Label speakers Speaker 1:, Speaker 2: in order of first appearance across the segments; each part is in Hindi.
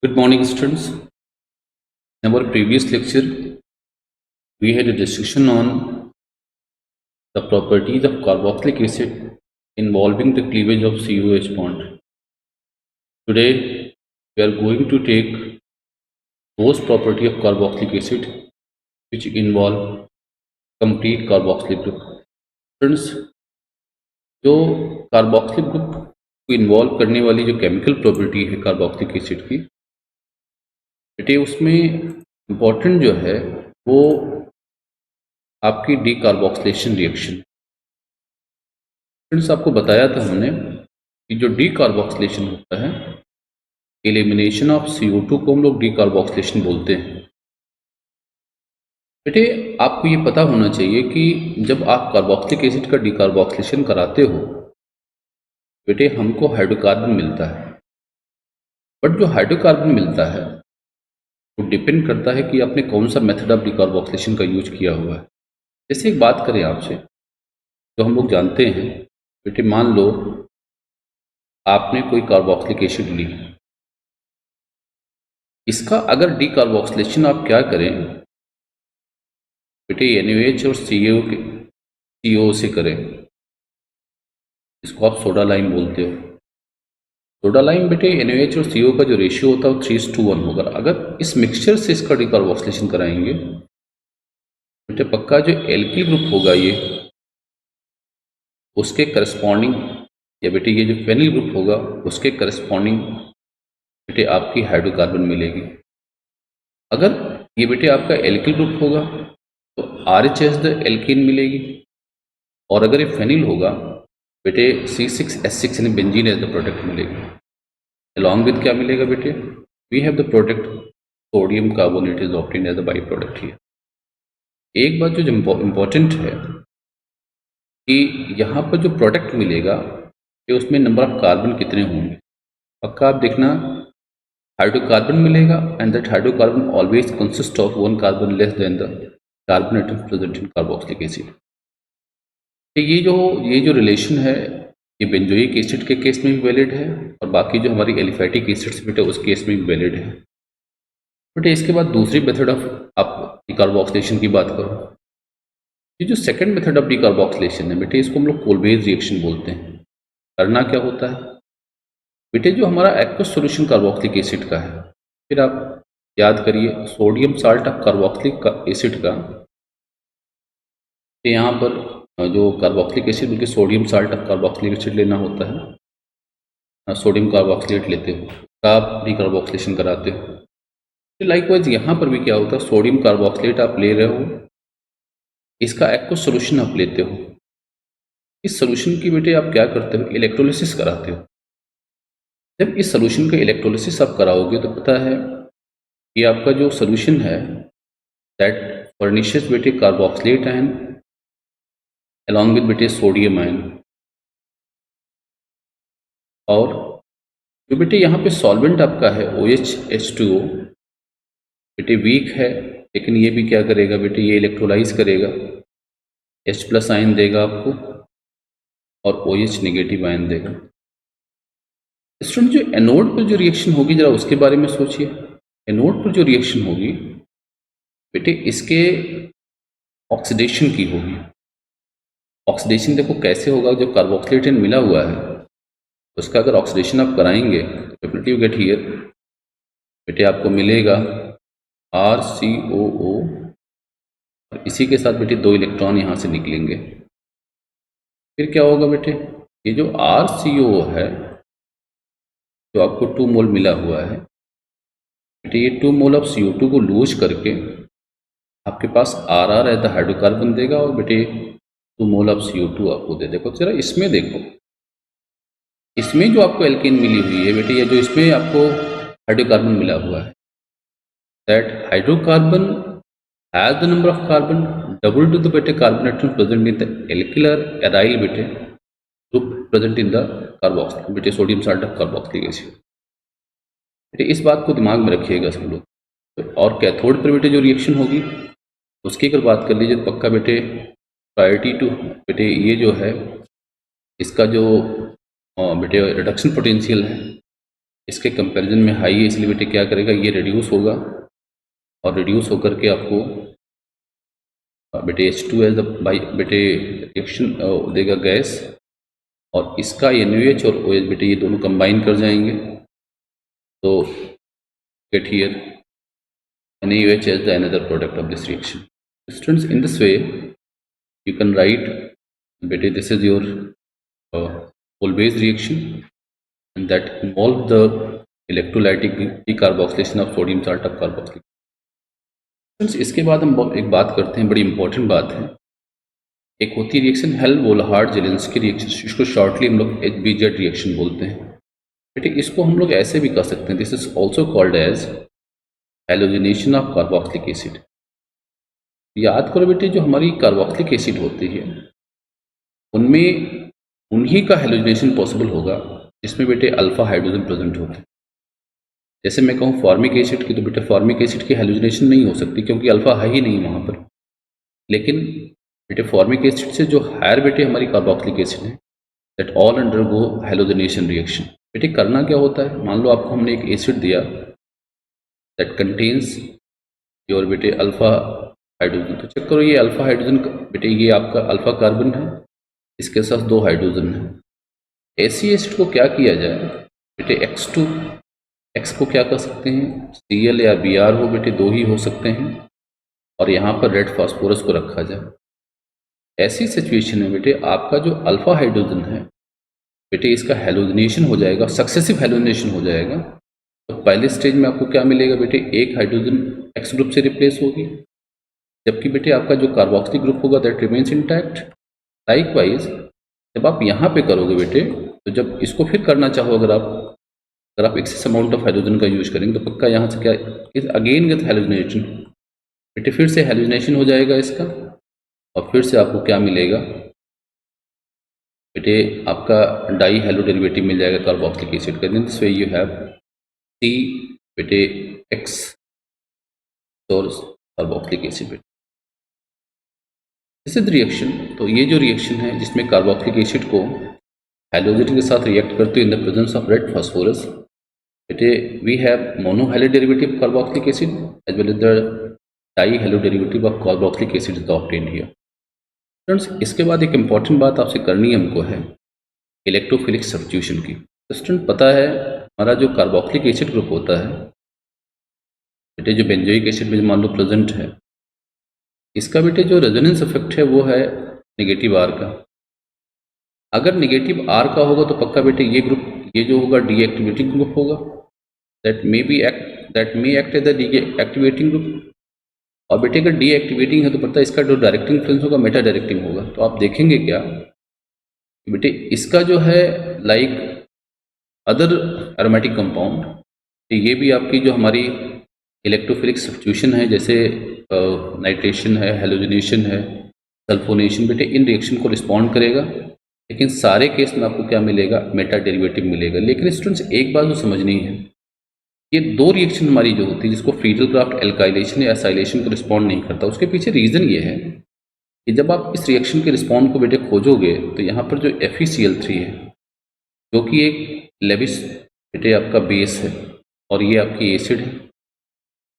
Speaker 1: Good morning, students. In our previous lecture, we had a discussion on the properties of carboxylic acid involving the cleavage of COH bond. Today, we are going to take those properties of carboxylic acid which involve complete carboxylic group. Students, जो कार्बोक्सिलिक ग्रुप को इन्वॉल्व करने वाली जो केमिकल प्रॉपर्टी है कार्बोक्सिलिक एसिड की, बेटे उसमें इम्पॉर्टेंट जो है वो आपकी डीकार्बोक्सिलेशन रिएक्शन। फ्रेंड्स, आपको बताया था हमने कि जो डीकार्बोक्सिलेशन होता है, एलिमिनेशन ऑफ CO2 को हम लोग डीकार्बोक्सिलेशन बोलते हैं। बेटे आपको ये पता होना चाहिए कि जब आप कार्बोक्सिलिक एसिड का डीकार्बोक्सिलेशन कराते हो, बेटे हमको हाइड्रोकार्बन मिलता है। बट जो हाइड्रोकार्बन मिलता है वो डिपेंड करता है कि आपने कौन सा मेथड ऑफ डीकार्बोक्सिलेशन का यूज किया हुआ है। जैसे एक बात करें आपसे, जो हम लोग जानते हैं, बेटे मान लो आपने कोई कार्बोक्सिलिक एसिड ली, इसका अगर डीकार्बोक्सिलेशन आप क्या करें बेटे, NaOH और CO से करें, इसको आप सोडा लाइम बोलते हो। सोडा लाइम बेटे NaOH और CO का जो रेशियो होता है वो 3:1 होगा। अगर इस मिक्सचर से इसका डीकार्बोक्सिलेशन कराएंगे बेटे, पक्का जो एल्किल ग्रुप होगा ये, उसके करस्पॉन्डिंग, या बेटे ये जो फेनिल ग्रुप होगा उसके करस्पॉन्डिंग बेटे आपकी हाइड्रोकार्बन मिलेगी। अगर ये बेटे आपका एल्किल ग्रुप होगा तो RHS द एल्कीन मिलेगी, और अगर ये फेनिल होगा बेटे C6H6 यानी बेंजीन एज द प्रोडक्ट मिलेगी। अलॉन्ग विद क्या मिलेगा बेटे, we have the product sodium carbonate is obtained as the by product here. एक बात जो इम्पोर्टेंट है कि यहाँ पर जो प्रोडक्ट मिलेगा कि उसमें नंबर ऑफ कार्बन कितने होंगे। पक्का आप देखना, हाइड्रोकार्बन मिलेगा and that hydrocarbon always consist of one carbon less than the carbon atom present in carboxylic acid. ये जो रिलेशन है ये बेंजोइक एसिड के केस में भी वैलिड है और बाकी जो हमारी एलिफैटिक एसिड्स बेटे उस केस में भी वैलिड है। बेटे इसके बाद दूसरी मेथड ऑफ आप डिकार्बोक्सिलेशन की बात करो, ये जो सेकंड मेथड ऑफ डिकार्बोक्सिलेशन है बेटे, इसको हम लोग कोलबेज रिएक्शन बोलते हैं। करना क्या होता है बेटे, जो हमारा एक्वस सॉल्यूशन कार्बोक्सिलिक एसिड का है, फिर आप याद करिए sodium salt of carboxylic acid का, तो यहाँ पर जो कार्बोक्सिलिक एसिड बल्कि sodium salt of carboxylic acid लेना होता है, सोडियम कार्बोक्सिलेट लेते हो तो आप डिकार्बोक्सिलेशन कराते हो। तो लाइकवाइज यहाँ पर भी क्या होता है, सोडियम कार्बोक्सिलेट आप ले रहे हो, इसका एक्वस सॉल्यूशन आप लेते हो, इस सॉल्यूशन की बेटे आप क्या करते हो, इलेक्ट्रोलिसिस कराते हो। जब इस सॉल्यूशन का इलेक्ट्रोलिसिस आप कराओगे तो पता है कि आपका जो सॉल्यूशन है दैट फर्निशेस बेटे कार्बोक्सिलेट आयन अलॉन्ग विद बेटे सोडियम आयन, और जो बेटे यहाँ पे सॉल्वेंट आपका है OH H2O बेटे वीक है, लेकिन ये भी क्या करेगा बेटे, ये इलेक्ट्रोलाइज करेगा, H+ आयन देगा आपको और OH नेगेटिव आयन देगा। स्टूडेंट जो एनोड पर जो रिएक्शन होगी जरा उसके बारे में सोचिए। एनोड पर जो रिएक्शन होगी बेटे इसके ऑक्सीडेशन की होगी। ऑक्सीडेशन देखो कैसे होगा, जो कार्बोक्सिलेट आयन मिला हुआ है उसका अगर ऑक्सीडेशन आप कराएंगे तो डेफिनेटली यू गेट हियर बेटे आपको मिलेगा RCOO, और इसी के साथ बेटे 2 इलेक्ट्रॉन यहाँ से निकलेंगे। फिर क्या होगा बेटे, ये जो RCOO है जो आपको 2 मोल मिला हुआ है बेटे, ये 2 मोल ऑफ CO2 को लूज करके आपके पास RR एज द हाइड्रोकार्बन देगा और बेटे 2 मोल ऑफ CO2 आपको दे देगा। जरा इसमें देखो, इसमें जो आपको एल्केन मिली हुई है बेटे, ये जो इसमें आपको हाइड्रोकार्बन मिला हुआ है, that hydrocarbon has the number of carbon double to the बेटे carbon atom present in the alkyl or aryl बेटे group present in the carboxylic बेटे sodium salt of carboxylic acid. बेटे इस बात को दिमाग में रखिएगा सब लोग। तो और कैथोड पर बेटे जो रिएक्शन होगी उसकी अगर बात कर लीजिए तो पक्का बेटे प्रायोरिटी टू बेटे ये जो है इसका जो बेटे रिडक्शन पोटेंशियल है इसके कंपैरिजन में हाई है, इसलिए बेटे क्या करेगा, ये रिड्यूस होगा और रिड्यूस होकर के आपको बेटे H2 एज बाई बेटे रिएक्शन देगा गैस, और इसका NaOH और OH बेटे ये दोनों कंबाइन कर जाएंगे, तो get here NaOH as the another product of this reaction. Students, in this way you can write बेटे this is your whole base reaction and that involve the electrolytic decarboxylation of sodium salt of carboxylic. इसके बाद हम एक बात करते हैं, बड़ी इंपॉर्टेंट बात है। एक होती है रिएक्शन हेल्महोल्ट्ज-जेलेंस्की रिएक्शन, इसको शॉर्टली हम लोग HBZ रिएक्शन बोलते हैं। बेटे इसको हम लोग ऐसे भी कर सकते हैं, this is also called as halogenation of carboxylic acid. याद करो बेटे, जो हमारी कार्बोक्सिलिक एसिड होती है उनमें उन्हीं का हैलोजिनेशन पॉसिबल होगा जिसमें बेटे अल्फा हाइड्रोजन प्रेजेंट होते हैं। जैसे मैं कहूँ फॉर्मिक एसिड की, तो बेटे फॉर्मिक एसिड की हैलोजिनेशन नहीं हो सकती क्योंकि अल्फा है ही नहीं वहाँ पर। लेकिन बेटे फॉर्मिक एसिड से जो हायर बेटे हमारी कार्बोक्सिलिक एसिड है, that all undergo halogenation reaction. बेटे करना क्या होता है, मान लो आपको हमने एक एसिड दिया दैट कंटेन्स योर बेटे अल्फा हाइड्रोजन, तो चेक करो ये अल्फा हाइड्रोजन बेटे ये आपका अल्फा कार्बन है, इसके साथ 2 हाइड्रोजन है। ऐसी एसिड को क्या किया जाए बेटे, X2 X को क्या कर सकते हैं, Cl या Br हो बेटे, 2 ही हो सकते हैं, और यहाँ पर रेड फास्फोरस को रखा जाए। ऐसी सिचुएशन में बेटे आपका जो अल्फा हाइड्रोजन है बेटे इसका हैलोजिनेशन हो जाएगा, सक्सेसिव हैलोजिनेशन हो जाएगा। तो पहले स्टेज में आपको क्या मिलेगा बेटे, एक हाइड्रोजन X ग्रुप से रिप्लेस होगी, जबकि बेटे आपका जो कार्बोक्सिलिक ग्रुप होगा दैट रिमेन्स इंटैक्ट। लाइकवाइज जब आप यहाँ पे करोगे बेटे, तो जब इसको फिर करना चाहो, अगर आप एक्सेस अमाउंट ऑफ हाइड्रोजन का यूज करेंगे तो पक्का यहाँ से क्या अगेन गेट हैलोजिनेशन बेटे, फिर से हैलोजिनेशन हो जाएगा इसका, और फिर से आपको क्या मिलेगा बेटे, आपका डाई हेलो डेरिवेटिव मिल जाएगा कार्बोक्सिलिक एसिड का। This way you have C बेटे X सोर्स कार्बोक्सिलिक एसिड बेटे। This is reaction. तो ये जो रिएक्शन है जिसमें कार्बोक्सिलिक एसिड को हैलोजन के साथ रिएक्ट करते हुए in the presence of red phosphorus बेटे, we have mono halo derivative carboxylic acid as well as the di halo derivative of carboxylic acid is obtained here. Friends, इसके बाद एक इम्पॉर्टेंट बात आपसे करनी है हमको है इलेक्ट्रोफिलिक सब्स्टिट्यूशन की। तो स्टूडेंट पता है हमारा जो कार्बोक्सिलिक एसिड ग्रुप होता है बेटे, जो बेंजोइक एसिड में मान लो प्रेजेंट है, इसका बेटे जो रेजोनेंस इफेक्ट है वो है नेगेटिव R का। अगर नेगेटिव R का होगा तो पक्का बेटे ये ग्रुप, ये जो होगा डीएक्टिवेटिंग ग्रुप होगा, that may act as the deactivating group. और बेटे अगर डीएक्टिवेटिंग है तो पता है इसका जो डायरेक्टिंग इन्फ्लुएंस होगा मेटा डायरेक्टिंग होगा। तो आप देखेंगे क्या बेटे, इसका जो है लाइक अदर एरोमेटिक कंपाउंड, तो ये भी आपकी जो हमारी इलेक्ट्रोफिलिक सब्स्टिट्यूशन है, जैसे नाइट्रेशन है, हेलोजिनेशन है, सल्फोनेशन, बेटे इन रिएक्शन को रिस्पॉन्ड करेगा। लेकिन सारे केस में आपको क्या मिलेगा, मेटा डेरिवेटिव मिलेगा। लेकिन स्टूडेंट्स एक बात जो समझनी है, ये 2 रिएक्शन हमारी जो होती है जिसको फ्रीडल क्राफ्ट एल्काइलेशन या एसाइलेशन को रिस्पॉन्ड नहीं करता, उसके पीछे रीज़न ये है कि जब आप इस रिएक्शन के रिस्पॉन्ड को बेटे खोजोगे तो यहाँ पर जो FeCl3 है जो कि एक लेविस बेटे आपका बेस है और ये आपकी एसिड है,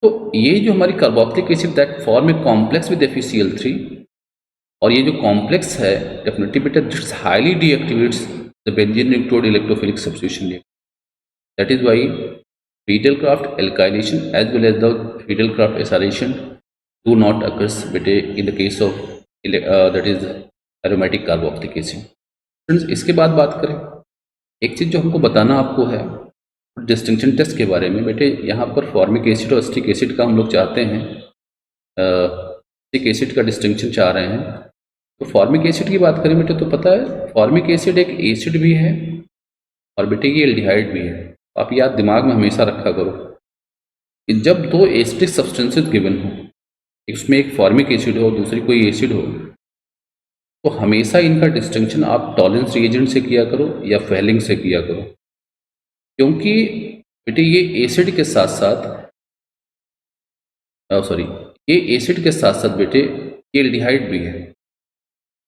Speaker 1: तो ये जो हमारी carboxylic acid that form a complex with FeCl3, और ये जो कॉम्प्लेक्स है डेफिनेटली बेटा this highly deactivates the benzene nucleotide electrophilic substitution reaction. That is why Friedel-Crafts alkylation as well as the Friedel-Crafts acylation do not occurs बेटे in the case of that is aromatic carboxylic acid. Friends, इसके बाद बात करें, एक चीज़ जो हमको बताना आपको है डिस्टिंक्शन टेस्ट के बारे में। बेटे यहाँ पर फॉर्मिक एसिड और एसिटिक एसिड का हम लोग चाहते हैं, एसिटिक एसिड का डिस्टिंक्शन चाह रहे हैं। तो फॉर्मिक एसिड की बात करें बेटे, तो पता है फॉर्मिक एसिड एक एसिड भी है और बेटे ये एल्डिहाइड भी है। आप याद दिमाग में हमेशा रखा करो कि जब 2 एसिडिक सब्सटेंसेस गिवन हो, इसमें एक फॉर्मिक एसिड हो दूसरी कोई एसिड हो, तो हमेशा इनका डिस्टिंक्शन आप टॉलेंस रिएजेंट से किया करो या फेलिंग से किया करो, क्योंकि बेटे ये एसिड के साथ साथ ये एसिड के साथ साथ बेटे ये एल्डिहाइड भी है,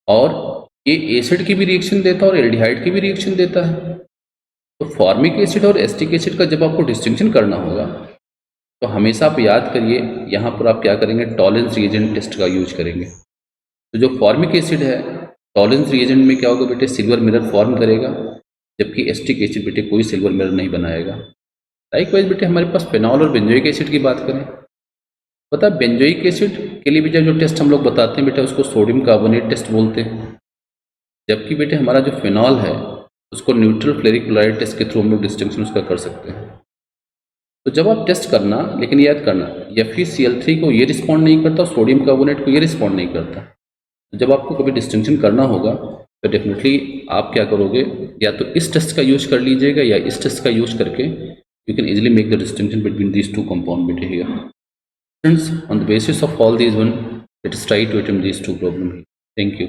Speaker 1: और ये एसिड की भी रिएक्शन देता है और एल्डिहाइड की भी रिएक्शन देता है। तो फॉर्मिक एसिड और एसिटिक एसिड का जब आपको डिस्टिंक्शन करना होगा तो हमेशा आप याद करिए, यहाँ पर आप क्या करेंगे, टॉलेंस रिएजेंट टेस्ट का यूज करेंगे। तो जो फॉर्मिक एसिड है, टॉलेंस रिएजेंट में क्या होगा बेटे, सिल्वर मिरर फॉर्म करेगा, जबकि एसिटिक एसिड बेटे कोई सिल्वर मिरर नहीं बनाएगा। लाइकवाइज बेटे हमारे पास फेनॉल और बेंजोइक एसिड की बात करें, पता है बेंजोइक एसिड के लिए बेटा जो टेस्ट हम लोग बताते हैं बेटा उसको सोडियम कार्बोनेट टेस्ट बोलते हैं, जबकि बेटे हमारा जो फेनॉल है उसको न्यूट्रल फ्लेरिक क्लोराइड टेस्ट के थ्रू हम लोग डिस्टिंक्शन उसका कर सकते हैं। तो जब आप टेस्ट करना, लेकिन याद करना FeCl3 को ये रिस्पॉन्ड नहीं करता, सोडियम कार्बोनेट को ये रिस्पॉन्ड नहीं करता। तो जब आपको कभी डिस्टिंक्शन करना होगा तो डेफिनेटली आप क्या करोगे, या तो इस टेस्ट का यूज कर लीजिएगा या इस टेस्ट का यूज करके you can easily make the distinction between these two compound बेटे here. Friends, on the basis of all these one, let us try to attempt these two problem. Thank you.